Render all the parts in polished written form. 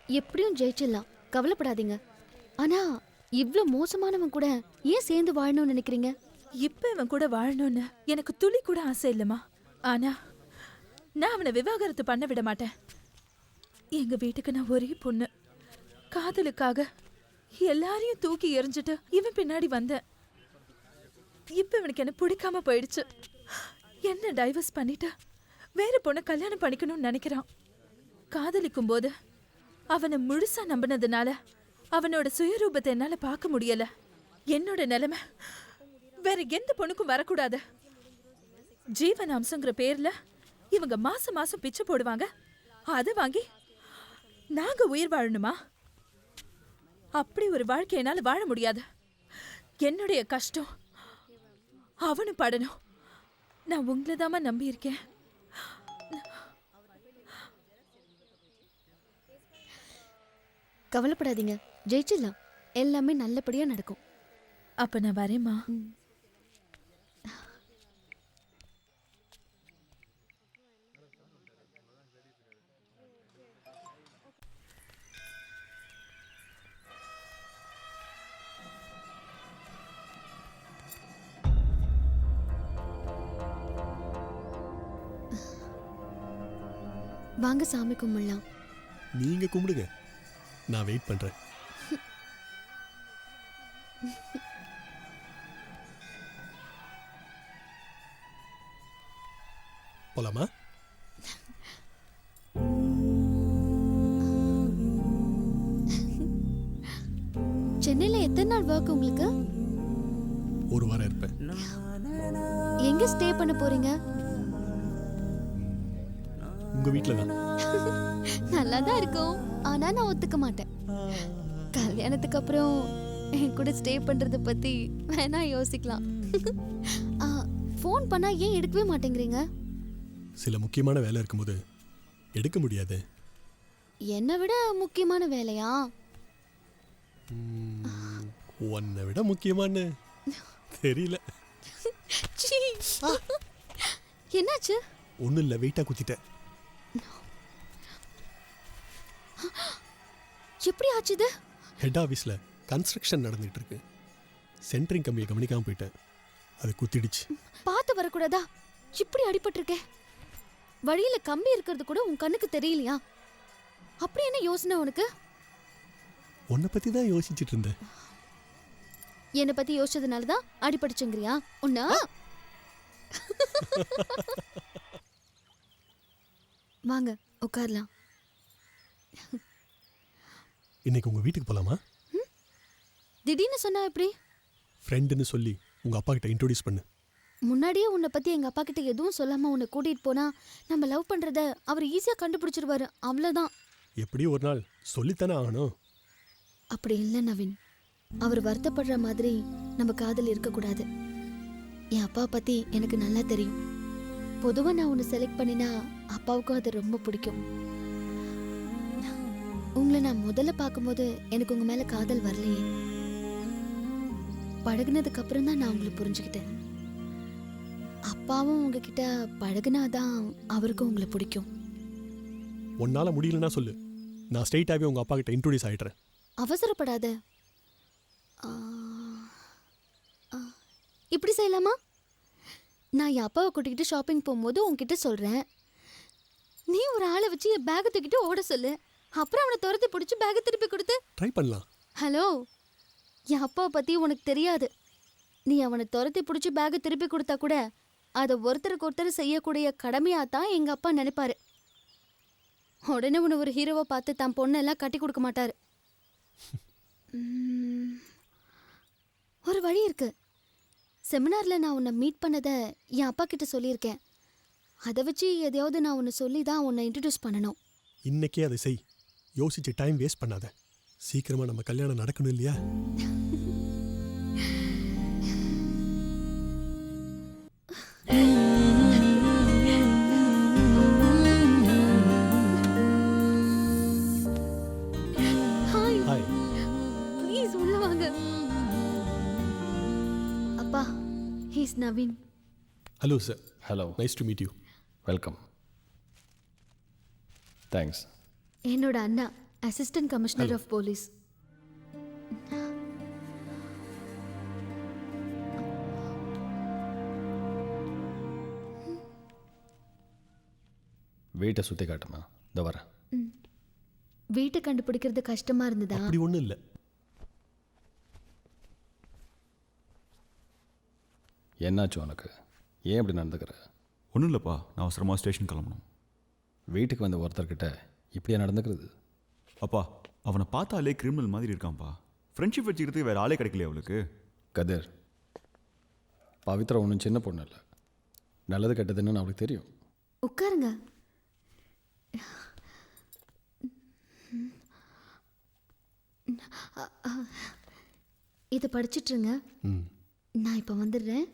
எப்படியும் ஜெயிச்சிடலாம், கவலைப்படாதீங்க. ஆனா இவ்ளோ மோசமானவன் கூட ஏன் சேர்ந்து வாழணும்னு நினைக்கிறீங்க? இப்ப இவன் கூட வாழணும்னு எனக்கு துளி கூட ஆசை இல்லம்மா. ஆனா நான் அவனை விவாகரத்து பண்ண விட மாட்டேன். எங்க வீட்டுக்கு நான் ஒரே பொண்ணு. காதலுக்காக எல்லாரையும் தூக்கி எறிஞ்சிட்டு இவன் பின்னாடி வந்தேன். இப்ப இவனுக்கு என்ன பிடிக்காம போயிடுச்சு. என்ன டைவர்ஸ் பண்ணிட்டு வேற பொண்ணை கல்யாணம் பண்ணிக்கணும்னு நினைக்கிறான். காதலிக்கும் போது அவனை முழுசா நம்பினதுனால அவனோட சுயரூபத்தை என்னால பார்க்க முடியல. என்னோட நிலைமை வேற எந்த பொண்ணுக்கும் வரக்கூடாது. ஜீவன் அம்சங்கிற பேர்ல இவங்க மாசம் மாசம் பிச்சை போடுவாங்க. அதை வாங்கி நாங்க உயிர் வாழணுமா? அப்படி ஒரு வாழ்க்கை என்னால வாழ முடியாது. என்னுடைய கஷ்டம் அவனு படணும். நான் உங்களை தாமா நம்பி இருக்கேன். கவலைப்படாதீங்க, ஜெயிச்சிடலாம். எல்லாமே நல்லபடியா நடக்கும். அப்ப நான் வரேம்மா. வாங்க சாமி கும்பிடலாம். நீங்க கும்பிடுங்க, நான் வெயிட் பண்றேன். போலாமா? சென்னையில எத்தனை நாள் ஒர்க் உங்களுக்கு? ஒரு வாரம் இருப்பேன். எங்க ஸ்டே பண்ண போறீங்க? உங்க வீட்ல தான். நல்லா தான் இருக்கும், ஆனா நான் ஒத்துக்க மாட்டேன். கல்யாணத்துக்கு அப்புறம் என் கூட ஸ்டே பண்றத பத்தி வேணா யோசிக்கலாம். ஃபோன் பண்ணா ஏன் எடுக்கவே மாட்டேங்கிறீங்க? சில முக்கியமான வேலை இருக்கும்போது எடுக்க முடியாது. என்னை விட முக்கியமான வேலையா? உன்னை விட முக்கியமானு தெரியல. என்னாச்சு? ஒன்றும் இல்லை, வெயிட்டாக குத்திட்டேன். எப்படி ஆச்சுது? ஹெட் ஆஃபீஸில் கன்ஸ்ட்ரக்ஷன் நடந்துகிட்டு இருக்கு. சென்ட்ரிங் கம்பியை கவனிக்காமல் போயிட்டேன், அது குத்திடுச்சு. பார்த்து வரக்கூடாதா? இப்படி அடிபட்டிருக்கேன். வழியில கம்பி இருக்கிறது கூட உன் கண்ணுக்கு தெரியலையா? அப்படி என்ன யோசனை உனக்கு? உன்னை பற்றி தான் யோசிச்சுட்டு இருந்தேன். என்னை பத்தி யோசிச்சதுனால தான் அடிபட்டுச்சுங்கிறியா? உன்னா வாங்க உட்காரலாம். இன்னைக்கு உங்கள் வீட்டுக்கு போகலாமா? திடீர்னு சொன்னா எப்படி? ஃப்ரெண்டுன்னு சொல்லி உங்கள் அப்பா கிட்ட இன்ட்ரோடியூஸ் பண்ணு. முன்னாடியே உன்னை பத்தி எங்க அப்பா கிட்ட எதுவும் சொல்லாம உன்னை கூட்டிட்டு போனா நம்ம லவ் பண்றத அவர் ஈஸியா கண்டுபிடிச்சிருவாரு. அவ்வளவுதான். எப்படி ஒரு நாள் சொல்லித்தானே ஆகணும். அப்படி இல்லை நவீன், அவர் வருத்தப்படுற மாதிரி நம்ம காதல் இருக்கக்கூடாது. என் அப்பா பத்தி எனக்கு நல்லா தெரியும். பொதுவா நான் உன்னை செலக்ட் பண்ணினா அப்பாவுக்கும் அது ரொம்ப பிடிக்கும். உங்களை நான் முதல்ல பார்க்கும்போது எனக்கு உங்க மேல காதல் வரலையே. பழகுனதுக்கு அப்புறம் தான் நான் உங்களை புரிஞ்சுக்கிட்டேன். அப்பாவும் உங்ககிட்ட பழகுனாதான் அவருக்கும் உங்களை பிடிக்கும். உன்னால முடியலன்னா சொல்லு, நான் ஸ்ட்ரெயிட்டாகவே உங்கள் அப்பா கிட்ட இன்ட்ரோடியூஸ் ஆகிடுறேன். அவசரப்படாத. இப்படி செய்யலாமா? நான் என் அப்பாவை கூட்டிக்கிட்டு ஷாப்பிங் போகும்போது உன்கிட்ட சொல்றேன், நீ ஒரு ஆளை வச்சு என் பேக்கை தூக்கிட்டு ஓட சொல்லு. அப்புறம் அவனை துரத்தி பிடிச்சி பேக்கை திருப்பி கொடுத்து. ட்ரை பண்ணலாம். ஹலோ, என் அப்பாவை பத்தி உனக்கு தெரியாது. நீ அவனை துரத்தி பிடிச்சி பேக்கை திருப்பி கொடுத்தா கூட அதை ஒருத்தருக்கு ஒருத்தர் செய்யக்கூடிய கடமையாத்தான் எங்க அப்பா நினைப்பாரு. உடனே உன்னை ஒரு ஹீரோவை பார்த்து தான் பொண்ணெல்லாம் கட்டி கொடுக்க மாட்டாரு. ஒரு வழி இருக்கு. செமினார்ல நான் உன்னை மீட் பண்ணதை என் அப்பா கிட்ட சொல்லியிருக்கேன். அதை வச்சு எதையாவது நான் உன்னை சொல்லி தான் உன்னை இன்ட்ரடியூஸ் பண்ணணும். இன்னைக்கே அதை செய். யோசிச்சு டைம் வேஸ்ட் பண்ணாத. சீக்கிரமா நம்ம கல்யாணம் நடக்கணும் இல்லையா? ஹாய். ப்ளீஸ் உள்ள வாங்க. அப்பா, he's Naveen. Hello sir. Hello. Nice to meet you. Welcome. Thanks. என்னோட அண்ணா அசிஸ்டன்ட் கமிஷனர் ஆஃப் போலீஸ். வீட்டை சுற்றி காட்டுமா? இந்த வரேன். வீட்டை கண்டுபிடிக்கிறது கஷ்டமா இருந்ததா? அப்படி ஒன்றும் இல்லை. என்னாச்சு உனக்கு? ஏன் இப்படி நடந்துக்கிற? ஒன்றும் இல்லைப்பா, நான் அவசரமாக ஸ்டேஷன் கிளம்பணும். வீட்டுக்கு வந்த ஒருத்தர்கிட்ட இப்படியா நடந்துக்கிறது? அப்பா, அவனை பார்த்தாலே கிரிமினல் மாதிரி இருக்கான்ப்பா. ஃப்ரெண்ட்ஷிப் வச்சுக்கிறதுக்கு வேறு ஆளே கிடைக்கலையே அவளுக்கு. கதிர், பவித்ரா ஒன்றும் சின்ன பொண்ணு இல்லை. நல்லது கெட்டதுன்னு அவளுக்கு தெரியும். உட்காருங்க. இதை படிச்சிட்ருங்க. ம். நான் இப்போ வந்துடுறேன்.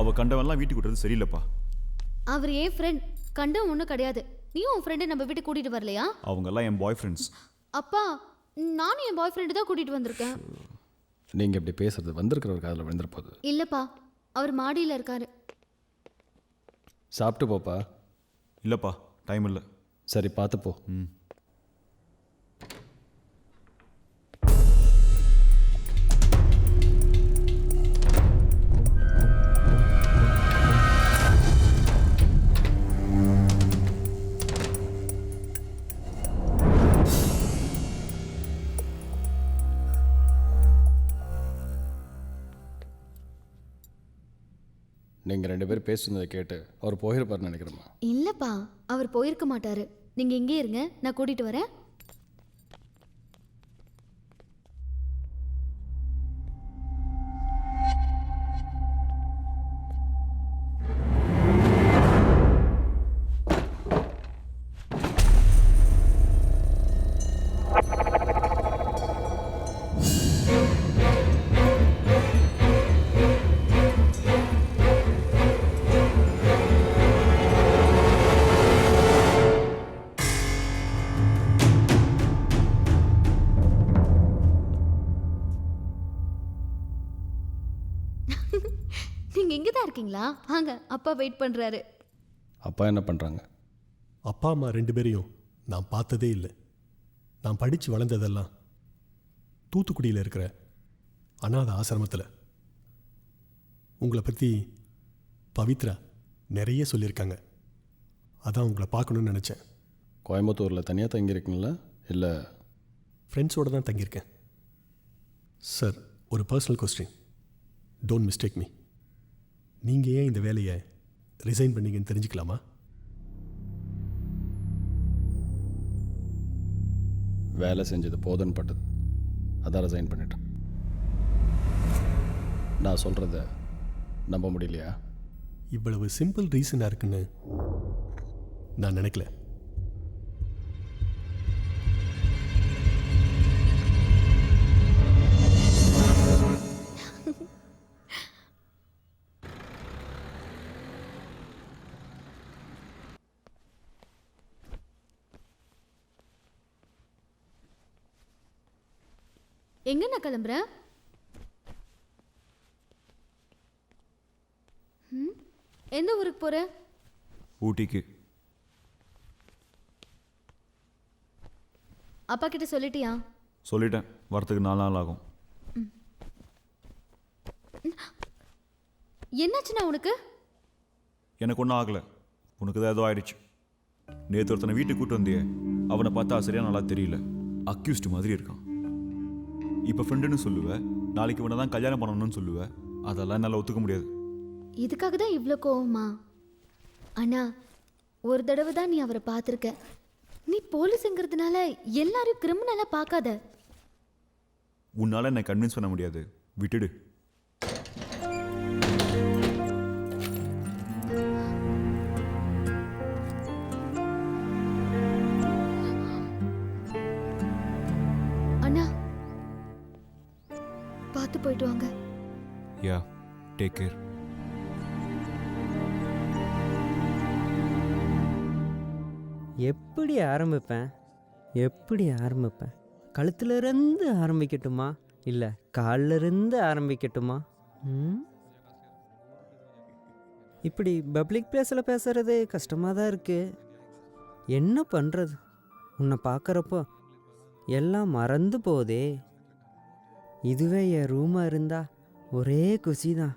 அவள் கண்டவன்லாம் வீட்டுக்கு விட்டுறது சரியில்லைப்பா. அவர் ஏன் ஃப்ரெண்ட், கண்டம் ஒன்றும் கிடையாது. நீயும் உன் ஃப்ரெண்டை நம்ம வீட்டுக்கு கூட்டிகிட்டு வரலையா? அவங்கெல்லாம் என் பாய் ஃப்ரெண்ட்ஸ். அப்பா, நானும் என் பாய் ஃப்ரெண்டு தான் கூட்டிகிட்டு வந்திருக்கேன். நீங்கள் இப்படி பேசுறது வந்திருக்கிறவர் காதில் விழுந்துற போகுது. இல்லைப்பா, அவர் மாடியில் இருக்காரு. சாப்பிட்டு போப்பா. இல்லைப்பா, டைம் இல்லை. சரி, பார்த்து போ. ம். நீங்கள் 2 பேர் பேசுனதை கேட்டு அவர் போயிருப்பார்னு நினைக்கிறேம்மா. இல்லைப்பா, அவர் போயிருக்க மாட்டாரு. நீங்கள் இங்கே இருங்க, நான் கூட்டிகிட்டு வரேன். நீங்கள் இங்கே தான் இருக்கீங்களா? வாங்க, அப்பா வெயிட் பண்ணுறாரு. அப்பா என்ன பண்ணுறாங்க? அப்பா அம்மா 2 பேரையும் நான் பார்த்ததே இல்லை. நான் படித்து வளர்ந்ததெல்லாம் தூத்துக்குடியில் இருக்கிற அனாதை ஆசிரமத்தில். உங்களை பற்றி பவித்ரா நிறைய சொல்லியிருக்காங்க. அதான் உங்களை பார்க்கணுன்னு நினச்சேன். கோயம்புத்தூரில் தனியாக தங்கியிருக்கீங்களா இல்லை? ஃப்ரெண்ட்ஸோடு தான் தங்கியிருக்கேன். சார், ஒரு personal question. Don't mistake me. நீங்கள் ஏன் இந்த வேலையை ரிசைன் பண்ணீங்கன்னு தெரிஞ்சுக்கலாமா? வேலை செஞ்சது போதுன்னு பட்டது, அதான் ரிசைன் பண்ணிட்டேன். நான் சொல்கிறத நம்ப முடியலையா? இவ்வளவு சிம்பிள் ரீசனாக இருக்குன்னு நான் நினைக்கல. எங்க நான் கிளம்புறேன்? எந்த ஊருக்கு போற? ஊட்டிக்கு. அப்பா கிட்ட சொல்லிட்டியா? சொல்லிட்டேன், வரத்துக்கு 4 நாள் ஆகும். என்னாச்சுண்ணா உனக்கு? எனக்கு ஒன்றும் ஆகலை, உனக்கு தான் ஏதோ ஆயிடுச்சு. நேற்று ஒருத்தனை வீட்டுக்கு கூட்டு வந்தியே, அவனை பார்த்தா சரியா நல்லா தெரியல, அக்யூஸ்டு மாதிரி இருக்கான். இப்போ ஃப்ரெண்டுன்னு சொல்லுவேன், நாளைக்கு இவனை தான் கல்யாணம் பண்ணணும்னு சொல்லுவேன். அதெல்லாம் என்னால் ஒத்துக்க முடியாது. இதுக்காக தான் இவ்வளோ கோவமா? அண்ணா, ஒரு தடவை தான் நீ அவரை பார்த்துருக்க. நீ போலீஸுங்கிறதுனால எல்லாரும் கிரிமினலாக பார்க்காத. உன்னால் என்னை கன்வின்ஸ் பண்ண முடியாது, விட்டுடு. அண்ணா, பார்த்து போயிட்டு வாங்க. Yeah take care. எப்படி ஆரம்பிப்பேன் கழுத்துல இருந்து ஆரம்பிக்கட்டுமா இல்லை காலில் இருந்து ஆரம்பிக்கட்டுமா? இப்படி பப்ளிக் பிளேஸில் பேசுறது கஷ்டமாக தான் இருக்குது. என்ன பண்ணுறது? உன்னை பார்க்குறப்போ எல்லாம் மறந்து போதே. இதுவே என் ரூமாக இருந்தா ஒரே குஷி தான்.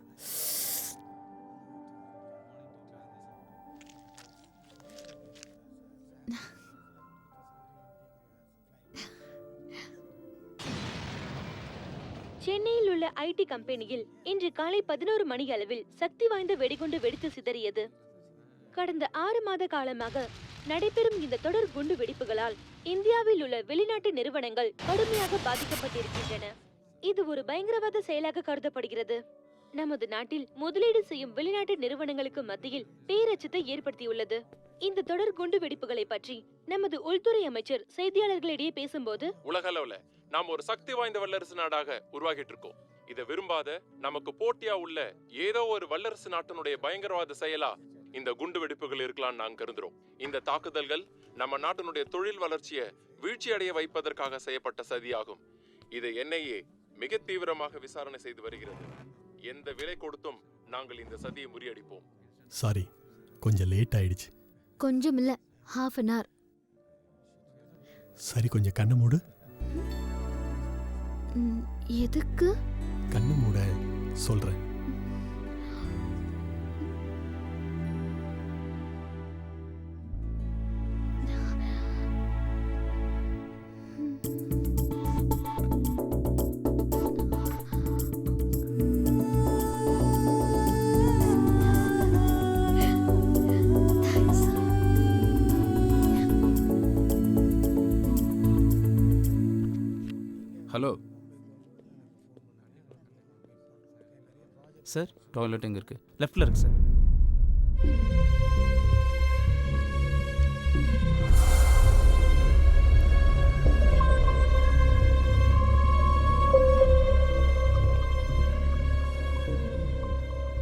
சென்னையில் உள்ள ஐடி கம்பெனியில் இன்று காலை 11 மணி அளவில் சக்தி வாய்ந்த வெடிகுண்டு வெடித்து சிதறியது. கடந்த 6 மாத காலமாக நடைபெறும் இந்த தொடர் குண்டு வெடிப்புகளால் இந்தியாவில் உள்ள வெளிநாட்டு நிறுவனங்கள் கடுமையாக பாதிக்கப்பட்டிருக்கின்றன. இது ஒரு பயங்கரவாத செயலாக கருதப்படுகிறது. நமது நாட்டில் முதலீடு செய்யும் வெளிநாட்டு நிறுவனங்களுக்கு மத்தியில் பேரச்சத்தை ஏற்படுத்தியுள்ளது. இந்த தொடர் குண்டு வெடிப்புகளை பற்றி நமது உள்துறை அமைச்சர் செய்தியாளர்களிடையே பேசும்போது, உலக அளவுல நாம் ஒரு சக்தி வாய்ந்த வல்லரசு நாடாக உருவாகிட்டு இருக்கோம். இதை விரும்பாத நமக்கு போட்டியா உள்ள ஏதோ ஒரு வல்லரசு நாட்டினுடைய பயங்கரவாத செயலா இந்த குண்டு வெடிப்புகள் இருக்கலாம் நாங்க கருதுறோம். இந்த தாக்குதல்கள் நம்ம நாட்டினுடைய தொழில் வளர்ச்சியை வீழ்ச்சி அடைய வைப்பதற்காக செய்யப்பட்ட சதியாகும். இதை NIA மிக தீவிரமாக விசாரணை செய்து வருகிறது. எந்த விலை கொடுத்தும் நாங்கள் இந்த சதியை முறியடிப்போம். சாரி, கொஞ்சம் லேட் ஆயிடுச்சு. கொஞ்சம் இல்ல, half an hour. சரி, கொஞ்சம் கண்ணை மூடு. எதுக்கு? கண்ணை மூட சொல்கிறேன். ஹலோ சார், டாய்லெட் எங்கே இருக்குது? லெஃப்டில் இருக்கு சார்.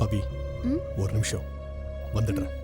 பவி, ஒரு நிமிஷம் வந்துடுறேன்.